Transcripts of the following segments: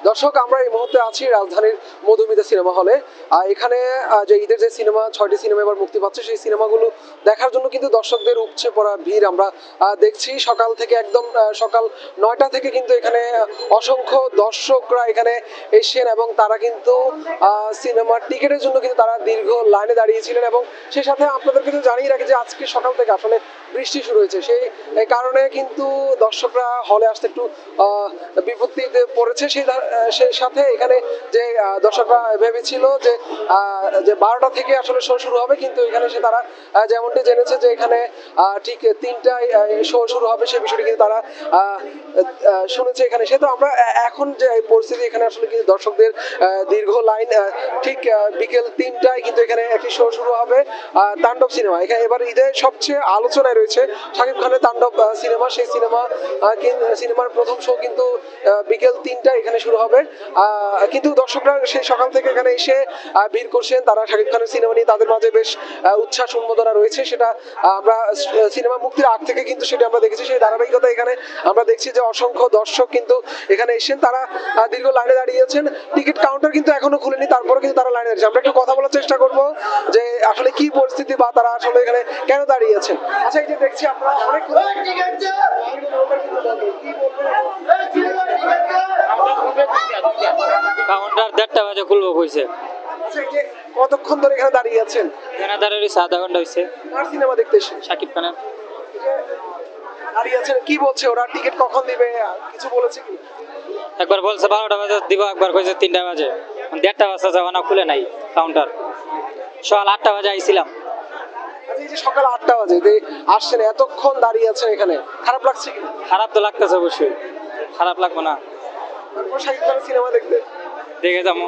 দর্শক, আমরা এই মুহূর্তে আছি রাজধানীর মধুমিতা সিনেমা হলে। এখানে যে ঈদের যে সিনেমা 6টি সিনেমা এবার মুক্তি পাচ্ছে, সেই সিনেমাগুলো দেখার জন্য কিন্তু দর্শকদের উপচে পড়া ভিড় আমরা দেখছি। সকাল থেকে একদম সকাল 9টা থেকে কিন্তু এখানে অসংখ্য দর্শকরা এখানে এসেছেন এবং তারা কিন্তু সিনেমার টিকিটের জন্য কিন্তু তারা দীর্ঘ লাইনে দাঁড়িয়েছিলেন। এবং সেই সাথে আপনাদেরকে তো জানিয়ে রাখি যে আজকে সকাল থেকে আসলে বৃষ্টি শুরু হয়েছে, সেই কারণে কিন্তু দর্শকরা হলে আসতে একটু বিপত্তিতে পড়েছে। সেই সাথে এখানে যে দর্শকরা ভেবেছিল যে 12টা থেকে আসলে শো শুরু হবে, কিন্তু এখানে এসে তারা যেমনটি জেনেছে যে এখানে ঠিক 3টায় শো শুরু হবে, সেই বিষয়টি কিন্তু তারা শুনেছে এখানে। সে তো আমরা এখন যে পরিস্থিতি, এখানে আসলে কিন্তু দর্শকদের দীর্ঘ লাইন। ঠিক বিকেল 3টায় কিন্তু এখানে একটি শো শুরু হবে, তাণ্ডব সিনেমা। এখানে এবার ঈদের সবচেয়ে আলোচনায় রয়েছে শাকিব খানের তাণ্ডব সিনেমা। সেই সিনেমার প্রথম শো কিন্তু বিকেল 3টায় এখানে শুরু হবে। কিন্তু দর্শকরা সেই সকাল থেকে এখানে এসে ভিড় করছেন। তারা শাকিব খানের সিনেমা নিয়ে তাদের মাঝে বেশ উচ্ছ্বাস উন্মাদনা রয়েছে, সেটা আমরা সিনেমা মুক্তির আগ থেকে কিন্তু সেটা আমরা দেখেছি। সেই ধারাবাহিকতা এখানে আমরা দেখছি যে অসংখ্য দর্শক কিন্তু এখানে এসেছেন, তারা দীর্ঘ লাইনে দাঁড়িয়েছেন। টিকিট কাউন্টার কিন্তু এখনো খুলেনি, তারপরে কিন্তু তারা লাইনে দাঁড়িয়েছে। আমরা একটু কথা বলার চেষ্টা করব যে আসলে কি পরিস্থিতি বা তারা আসলে এখানে কেন দাঁড়িয়েছেন। আচ্ছা, এই যে দেখছি আমরা অনেক কাউন্টার 1:30 বাজে খুলবো কইছে। কতক্ষণ ধরে এখানে দাঁড়িয়ে আছেন? এখানে দাঁড়িয়ে আধা ঘন্টা হয়েছে। কার সিনেমা দেখতে এসেছেন? শাকিব খানের। দাঁড়িয়ে আছেন, কি বলছে ওরা? টিকিট কখন দিবে কিছু বলেছে কি? একবার বলছে 12টা বাজে দিব, একবার কইছে 3টা বাজে। 1:30 বাজে যাওয়া না, খুলে নাই কাউন্টার। সকাল 8টা বাজে আইছিলাম। আচ্ছা, এই যে সকাল 8টা বাজে আসছেন, এতক্ষণ দাঁড়িয়ে আছেন এখানে, খারাপ লাগছে কি? খারাপ তো লাগতেছে অবশ্যই, খারাপ লাগবে না। তারপর শাকিব খানের সিনেমা দেখতে দেখে যাবো।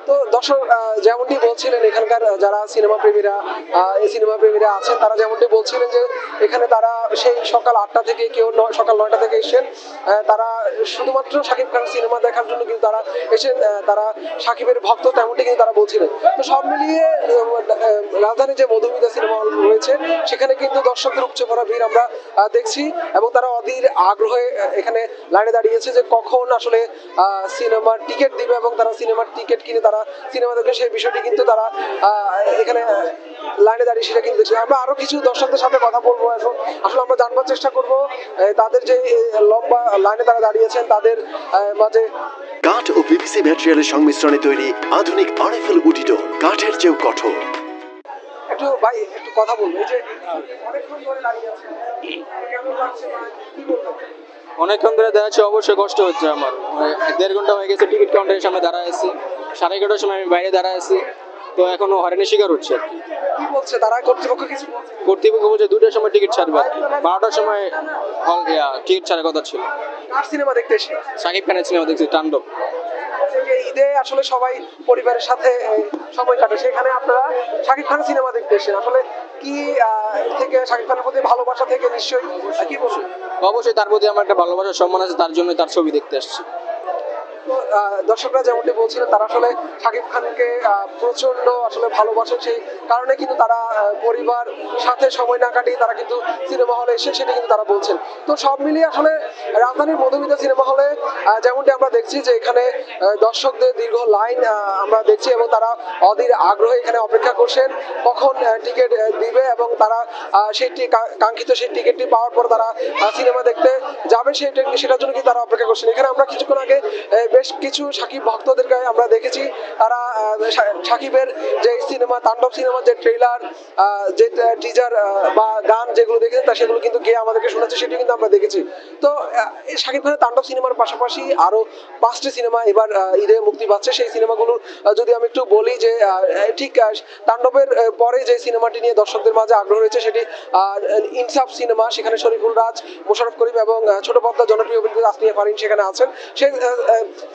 তো দর্শক যেমনটি বলছিলেন, এখানকার যারা সিনেমা প্রেমীরা আছেন, তারা যেমনটি বলছিলেন যে এখানে তারা সেই সকাল 8টা থেকে, কেউ সকাল 9টা থেকে এসেছেন। তারা শুধুমাত্র শাকিব খান সিনেমা দেখার জন্য কিন্তু তারা এসেছেন, তারা শাকিবের ভক্ত, তেমনটি কিন্তু তারা বলছিলেন। তো সব মিলিয়ে রাজধানীর যে মধুমিতা সিনেমা হল রয়েছে, সেখানে কিন্তু দর্শকদের উপচে পড়া ভিড় আমরা দেখছি এবং তারা অধীর আগ্রহে এখানে লাইনে দাঁড়িয়েছে যে কখন আসলে সিনেমার টিকিট দিবে এবং তারা সিনেমার টিকিট কিনে তারা সিনেমা দেখে, সেই বিষয়টি কিন্তু তারা এখানে লাইনে দাঁড়িয়ে সেটা কিন্তু দেখছি। আমরা আরো কিছু দর্শকদের সাথে কথা বলবো এখন, আসলে আমরা জানবার চেষ্টা করব তাদের যে লম্বা লাইনে তারা দাঁড়িয়েছেন তাদের মাঝে। কাঠ ও পিভিসি ম্যাটেরিয়ালের সংমিশ্রণে তৈরি আধুনিক আরএফএল উডিডোর, কাঠের চেয়েও কঠোর। একটু ভাই একটু কথা বলবো, এই যে অনেকক্ষণ ধরে দাঁড়িয়ে আছেন, কেমন লাগছে, কি বলবেন? অনেকক্ষণ ধরে দাঁড়াচ্ছি, অবশ্যই কষ্ট হচ্ছে আমার। 1.5 ঘন্টা হয়ে গেছে টিকিট কাউন্টারের সামনে দাঁড়ায় আছি। 11:30টার সময় আমি বাইরে দাঁড়ায় আছি, তো এখনো হয়রানির শিকার হচ্ছে। কি বলছে তারা? কর্তৃপক্ষ কিছু বলছে? কর্তৃপক্ষ বলছে 2টার সময় টিকিট ছাড়বে, 12টার সময় টিকিট ছাড়ার কথা ছিল। কার সিনেমা দেখতে এসে? শাকিব খানের সিনেমা দেখছি, তাণ্ডব। ঈদে আসলে সবাই পরিবারের সাথে সময় কাটে, সেখানে আপনারা শাকিব খানের সিনেমা দেখতে এসেছেন, আসলে কি থেকে শাকিব খানের প্রতি ভালোবাসা থেকে নিশ্চয়ই কি বলছেন? অবশ্যই তার প্রতি আমার একটা ভালোবাসার সম্মান আছে, তার জন্য তার ছবি দেখতে আসছি। দর্শকরা যেমনটি বলছিলেন, তারা আসলে শাকিব খানকে প্রচন্ড আসলে ভালোবাসেন, সেই কারণে কিন্তু তারা পরিবার সাথে সময় না কাটিয়ে তারা কিন্তু সিনেমা হলে এসে সেটা কিন্তু তারা বলছেন। তো সব মিলিয়ে আসলে রাজধানীর মধুমিতা সিনেমা হলে যেমনটি আমরা দেখছি যে এখানে দর্শকদের দীর্ঘ লাইন আমরা দেখছি এবং তারা অধীর আগ্রহে এখানে অপেক্ষা করছেন কখন টিকিট দিবে এবং তারা কাঙ্ক্ষিত সেই টিকিটটি পাওয়ার পর তারা সিনেমা দেখতে যাবে, সেটার জন্য কিন্তু তারা অপেক্ষা করছেন। এখানে আমরা কিছুক্ষণ আগে বেশ কিছু সাকিব ভক্তদেরকে আমরা দেখেছি, তারা সাকিবের যে সিনেমা তাণ্ডব সিনেমার যে ট্রেলার, যে টিজার বা গান যেগুলো দেখেছেন তা সেগুলো কিন্তু গিয়ে আমাদেরকে শোনাচ্ছে, সেটি কিন্তু আমরা দেখেছি। তো সাকিব খানের তাণ্ডব সিনেমার পাশাপাশি আরো 5টি সিনেমা এবার ঈদে মুক্তি পাচ্ছে। সেই সিনেমাগুলো যদি আমি একটু বলি যে ঠিক তাণ্ডবের পরে যে সিনেমাটি নিয়ে দর্শকদের মাঝে আগ্রহ রয়েছে সেটি ইনসাফ সিনেমা, সেখানে শরীফুল রাজ, মোশাররফ করিম এবং ছোট পর্দার জনপ্রিয় অভিনেত্রী তাসনিয়া ফারিন সেখানে আছেন। সেই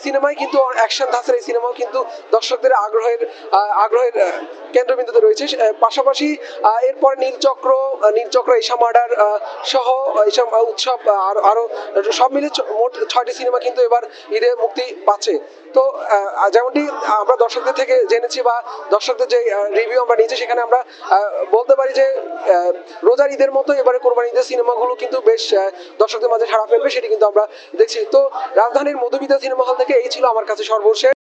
সিনেমায় কিন্তু অ্যাকশন ধাঁচের এই সিনেমাও কিন্তু দর্শকদের আগ্রহের কেন্দ্রবিন্দুতে রয়েছে। পাশাপাশি এরপর নীলচক্র, এশা মার্ডার সহ এইসব উৎসব আরো সব মিলে মোট 6টি সিনেমা কিন্তু এবার ঈদে মুক্তি পাচ্ছে। তো যেমনটি আমরা দর্শকদের থেকে জেনেছি বা দর্শকদের যে রিভিউ আমরা নিয়েছি, সেখানে আমরা বলতে পারি যে রোজার ঈদের মতো এবারে কোরবানি ঈদের সিনেমাগুলো কিন্তু বেশ দর্শকদের মাঝে সাড়া ফেলবে, সেটি কিন্তু আমরা দেখছি। তো রাজধানীর মধুমিতা সিনেমা হল থেকে এই ছিল আমার কাছে সর্বশেষ।